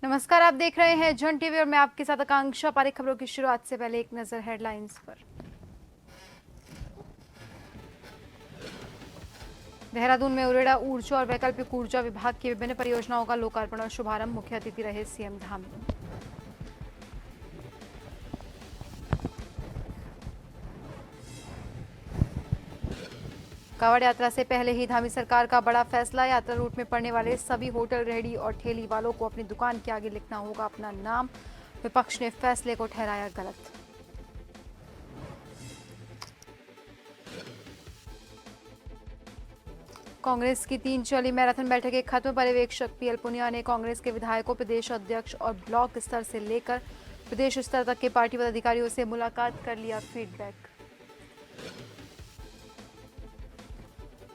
नमस्कार, आप देख रहे हैं जन टीवी और मैं आपके साथ आकांक्षा पारिक। खबरों की शुरुआत से पहले एक नजर हेडलाइंस पर। देहरादून में उरेडा ऊर्जा और वैकल्पिक ऊर्जा विभाग की विभिन्न परियोजनाओं का लोकार्पण और शुभारंभ। मुख्य अतिथि रहे सीएम धामी। कांवड़ यात्रा से पहले ही धामी सरकार का बड़ा फैसला। यात्रा रूट में पड़ने वाले सभी होटल, रेहड़ी और ठेली वालों को अपनी दुकान के आगे लिखना होगा अपना नाम। विपक्ष ने फैसले को ठहराया गलत। कांग्रेस की 3 चली मैराथन बैठकें खत्म। पर्यवेक्षक पीएल पुनिया ने कांग्रेस के विधायकों, प्रदेश अध्यक्ष और ब्लॉक स्तर से लेकर प्रदेश स्तर तक के पार्टी पदाधिकारियों से मुलाकात कर लिया फीडबैक।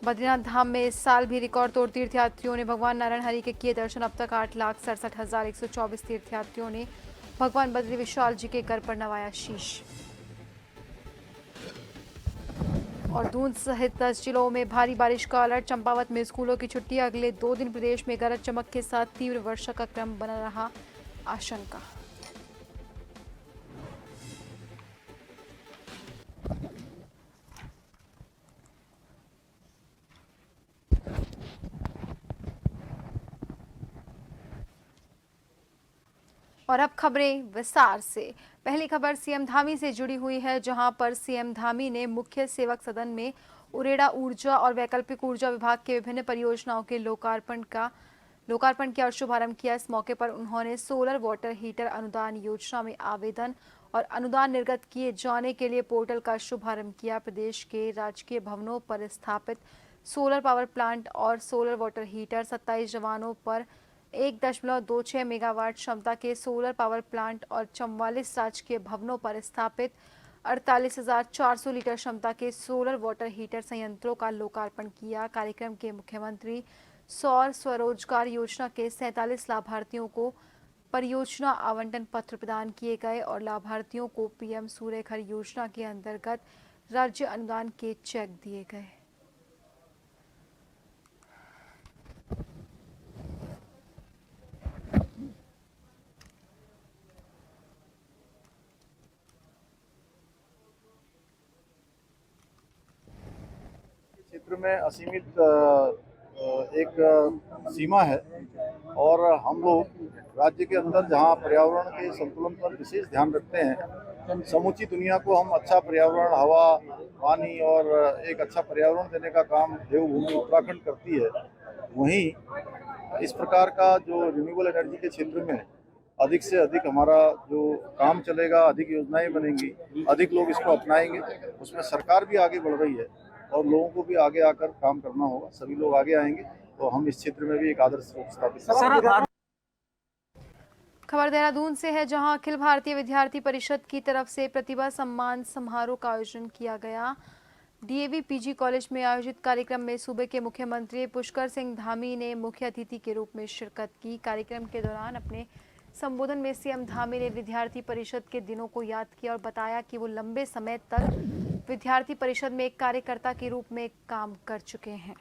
बद्रीनाथ धाम में इस साल भी रिकॉर्ड तोड़ तीर्थयात्रियों ने भगवान नारायण हरि के किए दर्शन। अब तक 8,67,124 तीर्थयात्रियों ने भगवान बद्री विशाल जी के घर पर नवाया शीश। और दून सहित 10 जिलों में भारी बारिश का अलर्ट। चंपावत में स्कूलों की छुट्टी। अगले 2 दिन प्रदेश में गरज चमक के साथ तीव्र वर्षा का क्रम बना रहा आशंका। और अब खबरें विस्तार से। पहली खबर सीएम धामी से जुड़ी हुई है, जहां पर सीएम धामी ने मुख्य सेवक सदन में उरेडा ऊर्जा और वैकल्पिक ऊर्जा विभाग के विभिन्न परियोजनाओं के लोकार्पण किया और शुभारंभ किया। इस मौके पर उन्होंने सोलर वाटर हीटर अनुदान योजना में आवेदन और अनुदान निर्गत किए जाने के लिए पोर्टल का शुभारंभ किया। प्रदेश के राजकीय भवनों पर स्थापित सोलर पावर प्लांट और सोलर वाटर हीटर 27 जवानों पर 1.26 मेगावाट क्षमता के सोलर पावर प्लांट और 44 राजकीय भवनों पर स्थापित 48,400 लीटर क्षमता के सोलर वाटर हीटर संयंत्रों का लोकार्पण किया। कार्यक्रम के मुख्यमंत्री सौर स्वरोजगार योजना के 47 लाभार्थियों को परियोजना आवंटन पत्र प्रदान किए गए और लाभार्थियों को पीएम सूर्य घर योजना के अंतर्गत राज्य अनुदान के चेक दिए गए। क्षेत्र में असीमित एक सीमा है और हम लोग राज्य के अंदर जहां पर्यावरण के संतुलन पर विशेष ध्यान रखते हैं, समूची दुनिया को हम अच्छा पर्यावरण, हवा, पानी और एक अच्छा पर्यावरण देने का काम देवभूमि उत्तराखंड करती है। वहीं इस प्रकार का जो रिन्यूएबल एनर्जी के क्षेत्र में अधिक से अधिक हमारा जो काम चलेगा, अधिक योजनाएं बनेंगी, अधिक लोग इसको अपनाएंगे, उसमें सरकार भी आगे बढ़ रही है और लोगों को भी आगे आकर काम करना होगा। सभी लोग आगे आएंगे तो हम इस क्षेत्र में भी एक आदर्श स्थापित करेंगे। खबर देहरादून से है, जहां अखिल भारतीय विद्यार्थी परिषद की तरफ से प्रतिभा सम्मान समारोह का आयोजन किया गया। डीएवी पीजी कॉलेज में आयोजित कार्यक्रम में सूबे के मुख्यमंत्री पुष्कर सिंह धामी ने मुख्य अतिथि के रूप में शिरकत की। कार्यक्रम के दौरान अपने संबोधन में सीएम धामी ने विद्यार्थी परिषद के दिनों को याद किया और बताया कि वो लंबे समय तक विद्यार्थी परिषद में एक कार्यकर्ता के रूप में काम कर चुके हैं।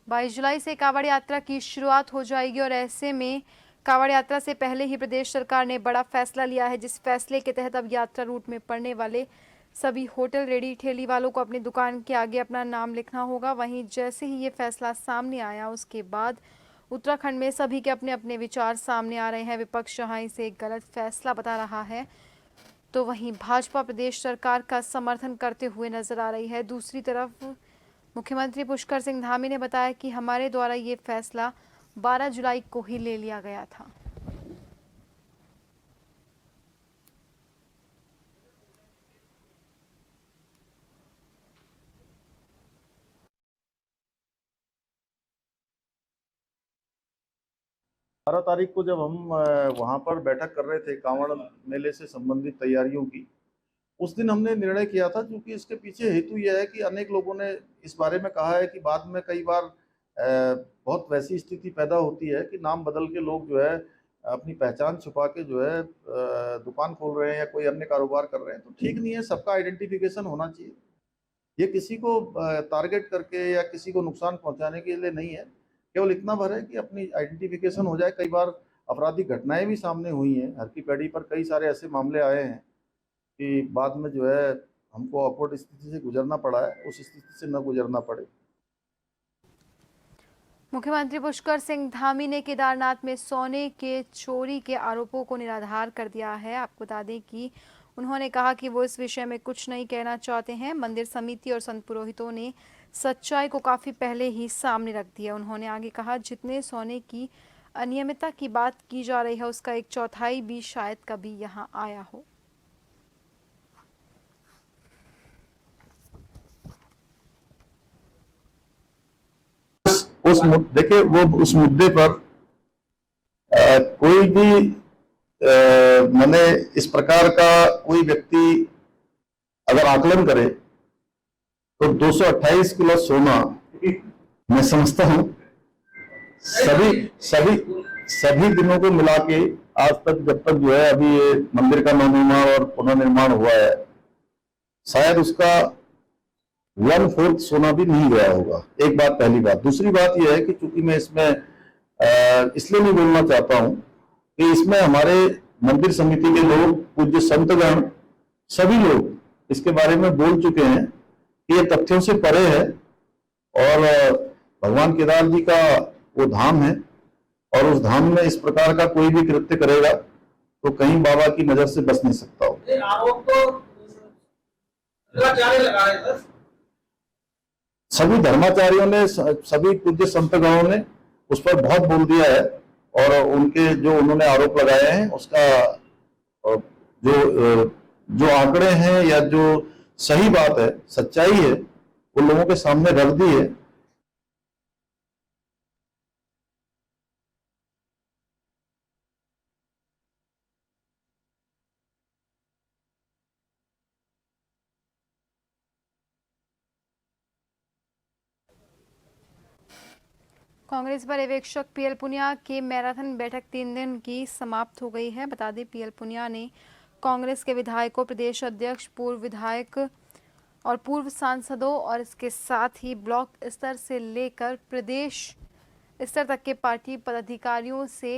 बाईस जुलाई से कांवड़ यात्रा की शुरुआत हो जाएगी और ऐसे में कांवड़ यात्रा से पहले ही प्रदेश सरकार ने बड़ा फैसला लिया है, जिस फैसले के तहत अब यात्रा रूट में पड़ने वाले सभी होटल, रेडी, ठेली वालों को अपनी दुकान के आगे अपना नाम लिखना होगा। वहीं जैसे ही ये फैसला सामने आया, उसके बाद उत्तराखंड में सभी के अपने अपने विचार सामने आ रहे हैं। विपक्ष जहां इसे एक गलत फैसला बता रहा है, तो वहीं भाजपा प्रदेश सरकार का समर्थन करते हुए नजर आ रही है। दूसरी तरफ मुख्यमंत्री पुष्कर सिंह धामी ने बताया कि हमारे द्वारा ये फैसला 12 जुलाई को ही ले लिया गया था। बारह तारीख को जब हम वहाँ पर बैठक कर रहे थे कांवड़ मेले से संबंधित तैयारियों की, उस दिन हमने निर्णय किया था, क्योंकि इसके पीछे हेतु यह है कि अनेक लोगों ने इस बारे में कहा है कि बाद में कई बार बहुत वैसी स्थिति पैदा होती है कि नाम बदल के लोग जो है अपनी पहचान छुपा के जो है दुकान खोल रहे हैं या कोई अन्य कारोबार कर रहे हैं, तो ठीक नहीं है। सबका आइडेंटिफिकेशन होना चाहिए। ये किसी को टारगेट करके या किसी को नुकसान पहुंचाने के लिए नहीं है, केवल इतना भर है कि अपनी आइडेंटिफिकेशन हो जाए। कई बार आपराधिक घटनाएं भी सामने हुई हैं, हर की पैड़ी पर कई सारे ऐसे मामले आए हैं कि बाद में जो है हमको अपवर्ड स्थिति से गुजरना पड़ा है, उस स्थिति से न गुजरना पड़े। मुख्यमंत्री पुष्कर सिंह धामी ने केदारनाथ में सोने के चोरी के आरोपों को निराधार कर दिया है। आपको बता दें कि उन्होंने कहा कि वो इस विषय में कुछ नहीं कहना चाहते हैं। मंदिर समिति और संत पुरोहितों ने सच्चाई को काफी पहले ही सामने रख दिया। उन्होंने आगे कहा, जितने सोने की अनियमितता की बात की जा रही है उसका 1/4 भी शायद कभी यहाँ आया हो। देखिए, वो उस मुद्दे पर कोई भी मैंने इस प्रकार का कोई व्यक्ति अगर आकलन करे तो 228 किलो सोना मैं समझता हूं सभी सभी सभी दिनों को मिला के आज तक, जब तक जो है अभी ये मंदिर का नवनिर्माण और पुनर्निर्माण हुआ है, शायद उसका 1/4 सोना भी नहीं गया होगा। एक बात, पहली बात। दूसरी बात यह है कि चूंकि मैं इसमें इसलिए नहीं बोलना चाहता हूं कि इसमें हमारे मंदिर समिति के लोग, पूज्य संतगण, सभी लोग इसके बारे में बोल चुके हैं कि ये तथ्यों से परे है और भगवान केदार जी का वो धाम है और उस धाम में इस प्रकार का कोई भी कृत्य करेगा तो कहीं बाबा की नजर से बच नहीं सकता हो। आरोप तो लगा रहे थे सभी धर्माचार्यों ने, सभी पूज्य संतगणों ने उस पर बहुत बोल दिया है और उनके जो उन्होंने आरोप लगाए हैं उसका जो आंकड़े हैं या जो सही बात है, सच्चाई है, वो लोगों के सामने रख दी है। कांग्रेस पर्यवेक्षक पीएल पुनिया की मैराथन बैठक 3 दिन की समाप्त हो गई है। बता दें, पीएल पुनिया ने कांग्रेस के विधायकों, प्रदेश अध्यक्ष, पूर्व विधायक और पूर्व सांसदों और इसके साथ ही ब्लॉक स्तर से लेकर प्रदेश स्तर तक के पार्टी पदाधिकारियों से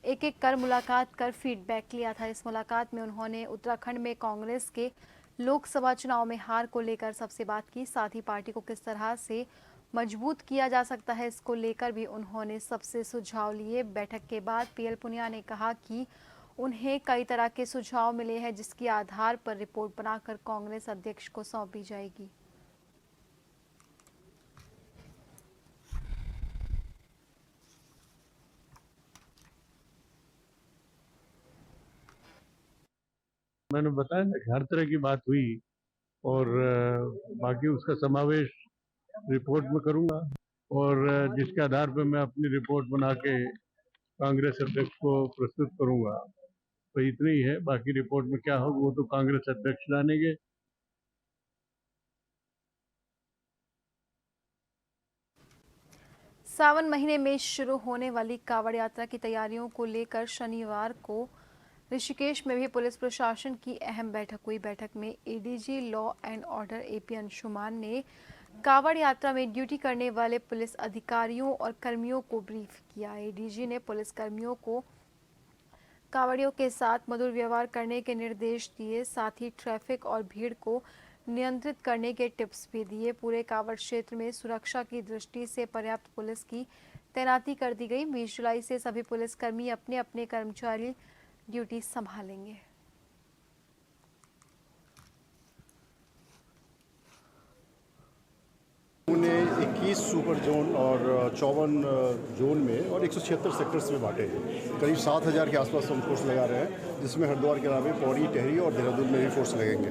एक एक कर मुलाकात कर फीडबैक लिया था। इस मुलाकात में उन्होंने उत्तराखंड में कांग्रेस के लोकसभा चुनाव में हार को लेकर सबसे बात की। साथ ही पार्टी को किस तरह से मजबूत किया जा सकता है, इसको लेकर भी उन्होंने सबसे सुझाव लिए। बैठक के बाद पीएल पुनिया ने कहा कि उन्हें कई तरह के सुझाव मिले हैं, जिसके आधार पर रिपोर्ट बनाकर कांग्रेस अध्यक्ष को सौंपी जाएगी। मैंने बताया ना कि हर तरह की बात हुई और बाकी उसका समावेश रिपोर्ट में करूंगा और जिसके आधार पर मैं अपनी रिपोर्ट बना के कांग्रेस अध्यक्ष को प्रस्तुत करूंगा। तो इतना ही है, बाकी रिपोर्ट में क्या होगा वो तो कांग्रेस अध्यक्ष जानेंगे। सावन महीने में शुरू होने वाली कांवड़ यात्रा की तैयारियों को लेकर शनिवार को ऋषिकेश में भी पुलिस प्रशासन की अहम बैठक हुई। बैठक में ADG law and order AP Anshuman ने कांवड़ यात्रा में ड्यूटी करने वाले पुलिस अधिकारियों और कर्मियों को ब्रीफ किया। एडीजी ने पुलिस कर्मियों को कांवड़ियों के साथ मधुर व्यवहार करने के निर्देश दिए। साथ ही ट्रैफिक और भीड़ को नियंत्रित करने के टिप्स भी दिए। पूरे कांवड़ क्षेत्र में सुरक्षा की दृष्टि से पर्याप्त पुलिस की तैनाती कर दी गई। 20 जुलाई से सभी पुलिसकर्मी अपने अपने कर्मचारी ड्यूटी संभालेंगे। उन्होंने 21 सुपर जोन और 54 जोन में और 176 सेक्टर्स में बांटे हैं। करीब 7,000 के आसपास हम फोर्स लगा रहे हैं, जिसमें हरिद्वार के अलावा पौड़ी, टेहरी और देहरादून में भी फोर्स लगेंगे।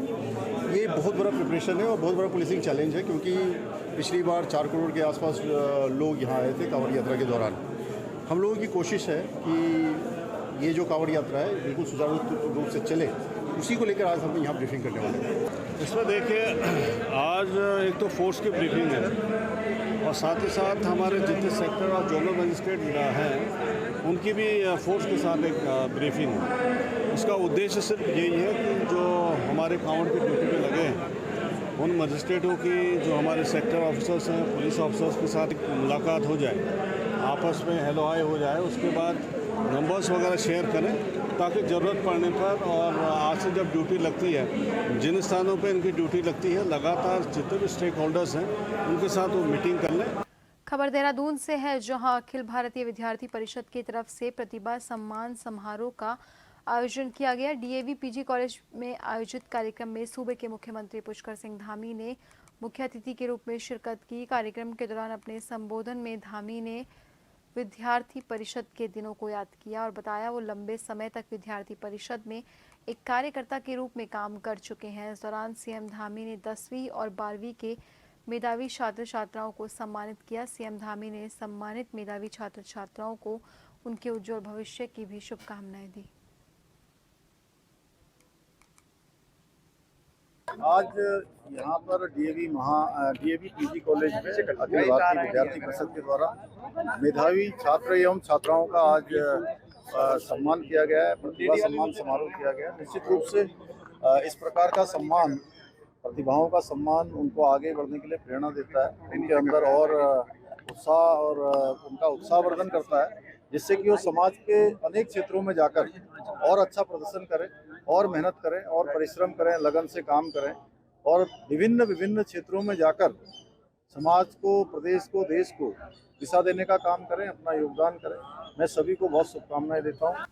ये बहुत बड़ा प्रिपरेशन है और बहुत बड़ा पुलिसिंग चैलेंज है, क्योंकि पिछली बार 4 करोड़ के आसपास लोग यहाँ आए थे कांवड़ यात्रा के दौरान। हम लोगों की कोशिश है कि ये जो कांवड़ यात्रा है बिल्कुल सुचारू रूप से चले, उसी को लेकर आज हम यहाँ ब्रीफिंग करने वाले हैं। इसमें देखिए, आज एक तो फोर्स की ब्रीफिंग है और साथ ही साथ हमारे जितने सेक्टर और जोनल मजिस्ट्रेट हैं उनकी भी फोर्स के साथ एक ब्रीफिंग है। उसका उद्देश्य सिर्फ यही है कि जो हमारे कांवड़ की ड्यूटी पे लगे हैं उन मजिस्ट्रेटों की, जो हमारे सेक्टर ऑफिसर्स हैं, पुलिस ऑफिसर्स के साथ मुलाकात हो जाए, आपस में हेलो हाय हो जाए, उसके बाद नंबर्स वगैरह शेयर करें, ताकि ज़रूरत पड़ने पर और आज से जब ड्यूटी लगती है, जिन स्थानों पे इनकी ड्यूटी लगती है, लगातार जितने भी स्टेक होल्डर्स हैं उनके साथ वो मीटिंग कर लें। खबर देहरादून से है, जहां अखिल भारतीय विद्यार्थी परिषद की तरफ से प्रतिभा सम्मान समारोह का आयोजन किया गया। डीएवी पीजी कॉलेज में आयोजित कार्यक्रम में सूबे के मुख्यमंत्री पुष्कर सिंह धामी ने मुख्य अतिथि के रूप में शिरकत की। कार्यक्रम के दौरान अपने संबोधन में धामी ने विद्यार्थी परिषद के दिनों को याद किया और बताया वो लंबे समय तक विद्यार्थी परिषद में एक कार्यकर्ता के रूप में काम कर चुके हैं। इस दौरान सीएम धामी ने 10वीं और 12वीं के मेधावी छात्र छात्राओं को सम्मानित किया। सीएम धामी ने सम्मानित मेधावी छात्र छात्राओं को उनके उज्जवल भविष्य की भी शुभकामनाएं दी। आज यहाँ पर डीएवी पीजी कॉलेज में अखिल भारतीय विद्यार्थी परिषद के द्वारा मेधावी छात्र एवं छात्राओं का आज सम्मान किया गया है, प्रतिभा सम्मान समारोह किया गया। निश्चित रूप से इस प्रकार का सम्मान, प्रतिभाओं का सम्मान उनको आगे बढ़ने के लिए प्रेरणा देता है, इनके अंदर और उत्साह और उनका उत्साहवर्धन करता है, जिससे कि वो समाज के अनेक क्षेत्रों में जाकर और अच्छा प्रदर्शन करें और मेहनत करें और परिश्रम करें, लगन से काम करें और विभिन्न क्षेत्रों में जाकर समाज को, प्रदेश को, देश को दिशा देने का काम करें, अपना योगदान करें। मैं सभी को बहुत शुभकामनाएं देता हूं।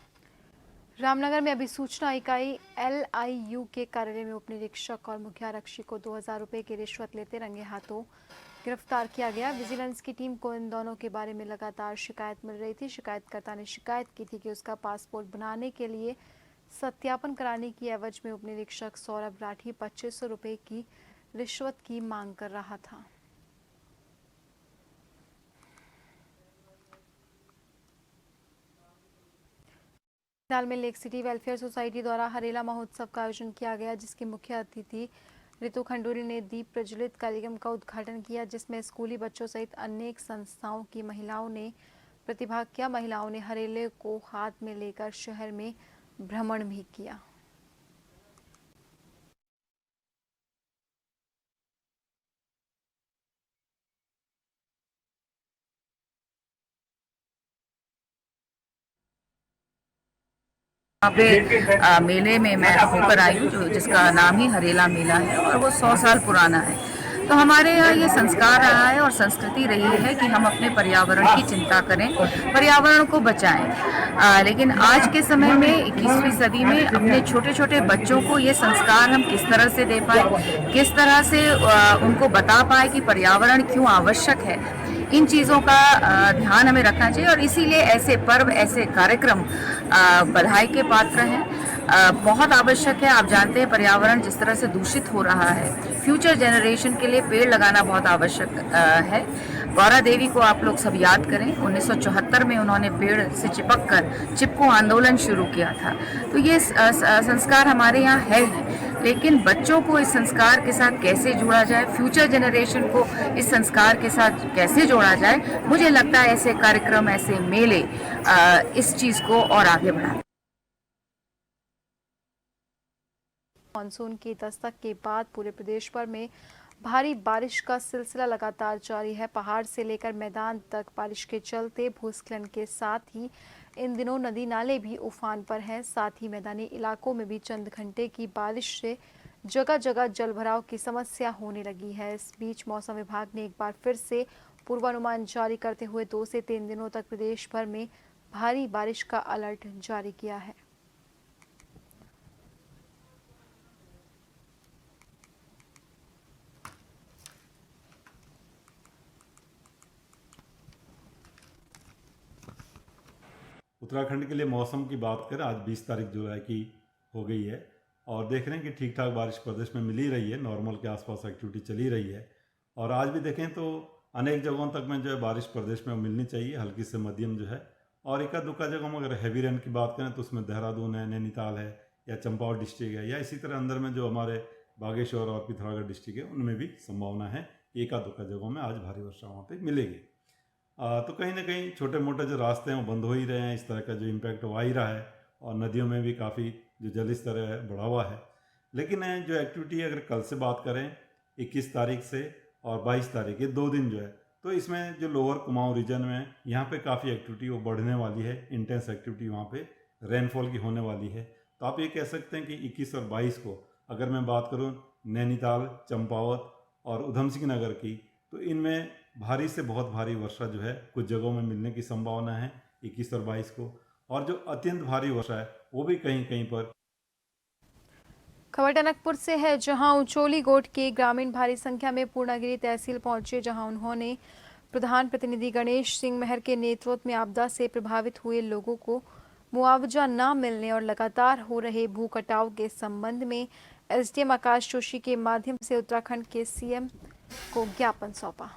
रामनगर में अभिसूचना इकाई LIU के कार्यालय में उप निरीक्षक और मुख्य आरक्षी को 2000 रुपए की रिश्वत लेते रंगे हाथों गिरफ्तार किया गया। विजिलेंस की टीम को इन दोनों के बारे में लगातार शिकायत मिल रही थी। शिकायतकर्ता ने शिकायत की थी कि उसका पासपोर्ट बनाने के लिए सत्यापन कराने की एवज में उप निरीक्षक सौरभ राठी 2500 रुपए की रिश्वत की मांग कर रहा था। नैनीताल में लेक सिटी वेलफेयर सोसाइटी द्वारा हरेला महोत्सव का आयोजन किया गया, जिसकी मुख्य अतिथि ऋतु खंडूरी ने दीप प्रज्वलित कार्यक्रम का उद्घाटन किया, जिसमें स्कूली बच्चों सहित अनेक संस्थाओं की महिलाओं ने प्रतिभाग किया। महिलाओं ने हरेले को हाथ में लेकर शहर में भ्रमण भी किया। यहाँ पे मेले में मैं होकर आई हूँ, जिसका नाम ही हरेला मेला है और वो 100 साल पुराना है। तो हमारे यहाँ ये संस्कार रहा है और संस्कृति रही है कि हम अपने पर्यावरण की चिंता करें, पर्यावरण को बचाएं। लेकिन आज के समय में 21वीं सदी में अपने छोटे छोटे बच्चों को ये संस्कार हम किस तरह से दे पाए, किस तरह से उनको बता पाए कि पर्यावरण क्यों आवश्यक है, इन चीज़ों का ध्यान हमें रखना चाहिए। और इसीलिए ऐसे पर्व, ऐसे कार्यक्रम बधाई के पात्र हैं, बहुत आवश्यक है। आप जानते हैं पर्यावरण जिस तरह से दूषित हो रहा है, फ्यूचर जनरेशन के लिए पेड़ लगाना बहुत आवश्यक है। गौरा देवी को आप लोग सब याद करें, 1974 में उन्होंने पेड़ से चिपक कर चिपको आंदोलन शुरू किया था। तो ये संस्कार हमारे यहाँ है ही, लेकिन बच्चों को इस संस्कार के साथ कैसे जोड़ा जाए, फ्यूचर जनरेशन को इस संस्कार के साथ कैसे जोड़ा जाए, मुझे लगता है ऐसे कार्यक्रम, ऐसे मेले इस चीज़ को और आगे बढ़ाते। मानसून की दस्तक के बाद पूरे प्रदेश भर में भारी बारिश का सिलसिला लगातार जारी है। पहाड़ से लेकर मैदान तक बारिश के चलते भूस्खलन के साथ ही इन दिनों नदी नाले भी उफान पर हैं। साथ ही मैदानी इलाकों में भी चंद घंटे की बारिश से जगह जगह जलभराव की समस्या होने लगी है। इस बीच मौसम विभाग ने एक बार फिर से पूर्वानुमान जारी करते हुए 2 से 3 दिनों तक प्रदेश भर में भारी बारिश का अलर्ट जारी किया है। उत्तराखंड के लिए मौसम की बात करें, आज 20 तारीख जुलाई की हो गई है और देख रहे हैं कि ठीक ठाक बारिश प्रदेश में मिल ही रही है, नॉर्मल के आसपास एक्टिविटी चली रही है। और आज भी देखें तो अनेक जगहों तक में जो है बारिश प्रदेश में मिलनी चाहिए, हल्की से मध्यम जो है। और एका दुक्का जगहों में अगर हैवी रेन की बात करें तो उसमें देहरादून है, नैनीताल है या चंपावत डिस्ट्रिक्ट है, या इसी तरह अंदर में जो हमारे बागेश्वर और पिथौरागढ़ डिस्ट्रिक्ट है उनमें भी संभावना है एका दुक्का जगहों में आज भारी वर्षा वहाँ पर मिलेगी। तो कहीं ना कहीं छोटे मोटे जो रास्ते हैं वो बंद हो ही रहे हैं, इस तरह का जो इम्पैक्ट हो ही रहा है। और नदियों में भी काफ़ी जो जल स्तर है बढ़ा हुआ है। लेकिन जो एक्टिविटी अगर कल से बात करें 21 तारीख से और 22 तारीख, ये 2 दिन जो है, तो इसमें जो लोअर कुमाऊं रीजन में यहाँ पे काफ़ी एक्टिविटी वो बढ़ने वाली है, इंटेंस एक्टिविटी वहाँ पे रेनफॉल की होने वाली है। तो आप ये कह सकते हैं कि 21 और 22 को अगर मैं बात करूँ नैनीताल, चंपावत और उधम सिंह नगर की, तो इनमें भारी से बहुत भारी वर्षा जो है कुछ जगहों में मिलने की संभावना है 21 और 22 को। और जो अत्यंत भारी वर्षा है वो भी कहीं कहीं पर। खबर टनकपुर से है, जहां उचोली गोट के ग्रामीण भारी संख्या में पूर्णागिरी तहसील पहुंचे, जहां उन्होंने प्रधान प्रतिनिधि गणेश सिंह महर के नेतृत्व में आपदा से प्रभावित हुए लोगों को मुआवजा न मिलने और लगातार हो रहे भू कटाव के संबंध में एसडीएम आकाश जोशी के माध्यम से उत्तराखंड के सीएम को ज्ञापन सौंपा।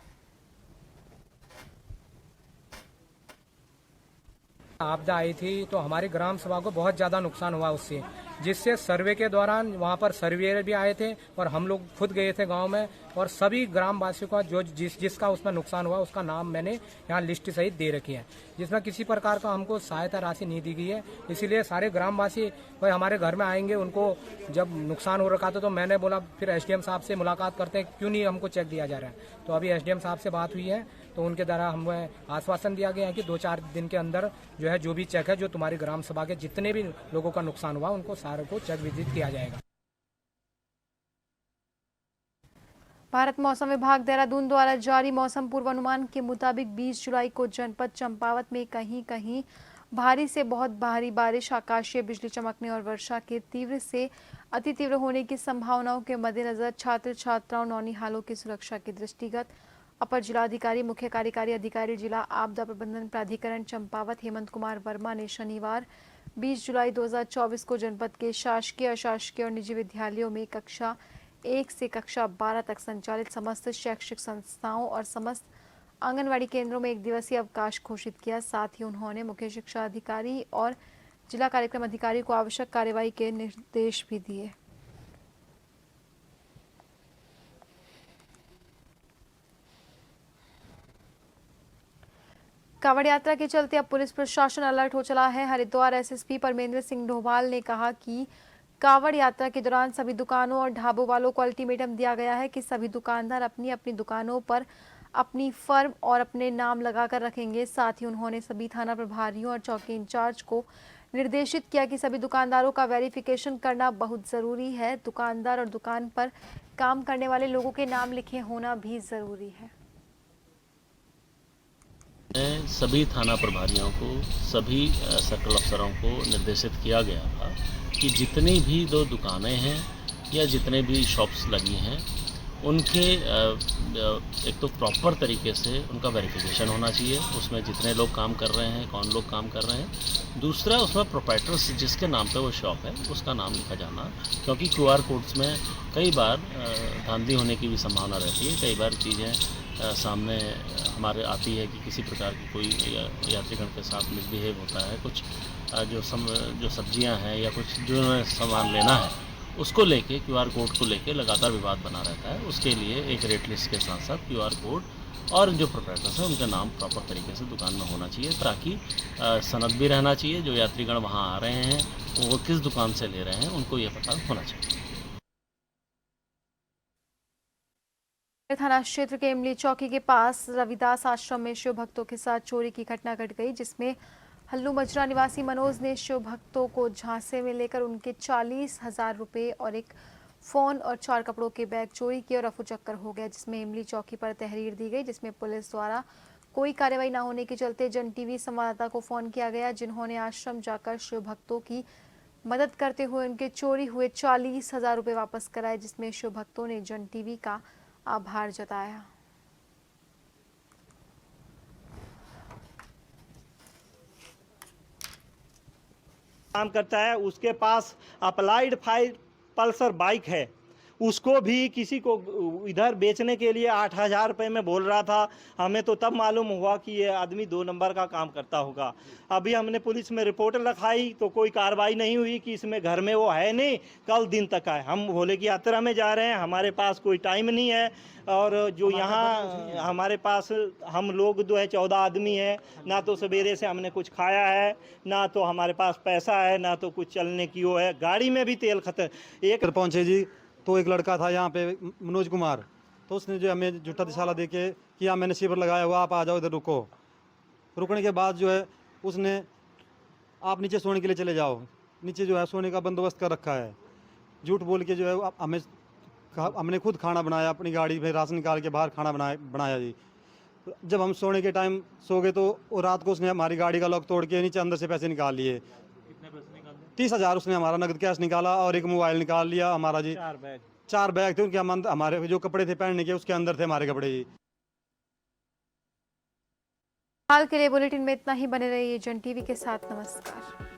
आपदा आई थी तो हमारी ग्राम सभा को बहुत ज्यादा नुकसान हुआ उससे, जिससे सर्वे के दौरान वहाँ पर सर्वेयर भी आए थे और हम लोग खुद गए थे गांव में, और सभी ग्रामवासियों का जो जिसका उसमें नुकसान हुआ उसका नाम मैंने यहाँ लिस्ट सहित दे रखी है, जिसमें किसी प्रकार का हमको सहायता राशि नहीं दी गई है। इसीलिए सारे ग्रामवासी भाई हमारे घर में आएंगे, उनको जब नुकसान हो रखा था तो मैंने बोला फिर एसडीएम साहब से मुलाकात करते हैं, क्यों नहीं हमको चेक दिया जा रहा है। तो अभी एसडीएम साहब से बात हुई है तो उनके द्वारा हमें आश्वासन दिया गया है कि 2-4 दिन के अंदर जो है जो भी चेक है, जो तुम्हारी ग्राम सभा के जितने भी लोगों का नुकसान हुआ उनको सारे को चेक वितरित किया जाएगा। भारत मौसम विभाग देहरादून द्वारा जारी मौसम पूर्वानुमान के मुताबिक 20 जुलाई को जनपद चंपावत में कहीं कहीं भारी से बहुत भारी बारिश, आकाशीय बिजली चमकने और वर्षा के तीव्र से अति तीव्र होने की संभावनाओं के मद्देनजर छात्र छात्राओं नौनिहालों की सुरक्षा के दृष्टिगत अपर जिलाधिकारी मुख्य कार्यकारी अधिकारी जिला आपदा प्रबंधन प्राधिकरण चंपावत हेमंत कुमार वर्मा ने शनिवार 20 जुलाई 2024 को जनपद के शासकीय, अशासकीय और निजी विद्यालयों में कक्षा 1 से कक्षा 12 तक संचालित समस्त शैक्षिक संस्थाओं और समस्त आंगनवाड़ी केंद्रों में 1 दिवसीय अवकाश घोषित किया। साथ ही उन्होंने मुख्य शिक्षा अधिकारी और जिला कार्यक्रम अधिकारी को आवश्यक कार्रवाई के निर्देश भी दिए। कांवड़ यात्रा के चलते अब पुलिस प्रशासन अलर्ट हो चला है। हरिद्वार एसएसपी परमेंद्र सिंह डोभाल ने कहा कि कांवड़ यात्रा के दौरान सभी दुकानों और ढाबों वालों को अल्टीमेटम दिया गया है कि सभी दुकानदार अपनी अपनी दुकानों पर अपनी फर्म और अपने नाम लगाकर रखेंगे। साथ ही उन्होंने सभी थाना प्रभारियों और चौकी इंचार्ज को निर्देशित किया कि सभी दुकानदारों का वेरिफिकेशन करना बहुत ज़रूरी है। दुकानदार और दुकान पर काम करने वाले लोगों के नाम लिखे होना भी ज़रूरी है। सभी थाना प्रभारियों को, सभी सर्कल अफसरों को निर्देशित किया गया था कि जितनी भी 2 दुकानें हैं या जितने भी शॉप्स लगी हैं उनके एक तो प्रॉपर तरीके से उनका वेरिफिकेशन होना चाहिए, उसमें जितने लोग काम कर रहे हैं, कौन लोग काम कर रहे हैं। दूसरा, उसमें प्रोप्राइटर्स जिसके नाम पे वो शॉप है उसका नाम लिखा जाना, क्योंकि QR कोड्स में कई बार धांधली होने की भी संभावना रहती है। कई बार चीज़ें सामने हमारे आती है कि किसी प्रकार की कोई यात्रीगण के साथ मिसबिहेव होता है, कुछ जो सब्जियां हैं या कुछ जो सामान लेना है उसको लेके QR कोड को लेके लगातार विवाद बना रहता है। उसके लिए एक रेट लिस्ट के साथ साथ QR कोड और जो प्रोप्राइटर्स हैं उनका नाम प्रॉपर तरीके से दुकान में होना चाहिए, ताकि सनद भी रहना चाहिए। जो यात्रीगण वहाँ आ रहे हैं वो किस दुकान से ले रहे हैं उनको ये पता होना चाहिए। थाना क्षेत्र के इमली चौकी के पास रविदास आश्रम में शिव भक्तों के साथ चोरी की घटना घट गई, जिसमें हल्लू मजरा निवासी मनोज ने शिव भक्तों को झांसे में लेकर उनके 40,000 रुपये और एक फोन और 4 कपड़ों के बैग चोरी किए और रफूचक्कर हो गया, जिसमें इमली चौकी पर तहरीर दी गई, जिसमें पुलिस द्वारा कोई कार्रवाई न होने के चलते जन टीवी संवाददाता को फोन किया गया, जिन्होंने आश्रम जाकर शिव भक्तों की मदद करते हुए उनके चोरी हुए 40,000 रुपए वापस कराए, जिसमें शिव भक्तों ने जन टीवी का आभार जताया। काम करता है, उसके पास अप्लाइड 5 पल्सर बाइक है, उसको भी किसी को इधर बेचने के लिए 8,000 रुपये में बोल रहा था। हमें तो तब मालूम हुआ कि ये आदमी 2 नंबर का काम करता होगा। अभी हमने पुलिस में रिपोर्ट लिखाई तो कोई कार्रवाई नहीं हुई कि इसमें घर में वो है नहीं, कल दिन तक आए। हम भोले की यात्रा में जा रहे हैं, हमारे पास कोई टाइम नहीं है, और जो यहाँ हमारे पास हम लोग जो है 14 आदमी है, ना तो सवेरे से हमने कुछ खाया है, ना तो हमारे पास पैसा है, ना तो कुछ चलने की वो है। गाड़ी में भी तेल खत्म। एक पहुँचे जी तो एक लड़का था यहाँ पे मनोज कुमार, तो उसने जो हमें झूठा दिशाला दे के कि मैंने शिविर लगाया हुआ, आप आ जाओ इधर रुको। रुकने के बाद जो है उसने आप नीचे सोने के लिए चले जाओ, नीचे जो है सोने का बंदोबस्त कर रखा है। झूठ बोल के जो है हमने खुद खाना बनाया, अपनी गाड़ी में राशन निकाल के बाहर खाना बनाया जी। जब हम सोने के टाइम सो गए तो रात को उसने हमारी गाड़ी का लॉक तोड़ के नीचे अंदर से पैसे निकाल लिए। 30,000 उसने हमारा नगद कैश निकाला और एक मोबाइल निकाल लिया हमारा जी। 4 बैग थे उनके, हमारे जो कपड़े थे पहनने के उसके अंदर थे हमारे कपड़े जी। हाल के लिए बुलेटिन में इतना ही। बने रहिए जन टीवी के साथ। नमस्कार।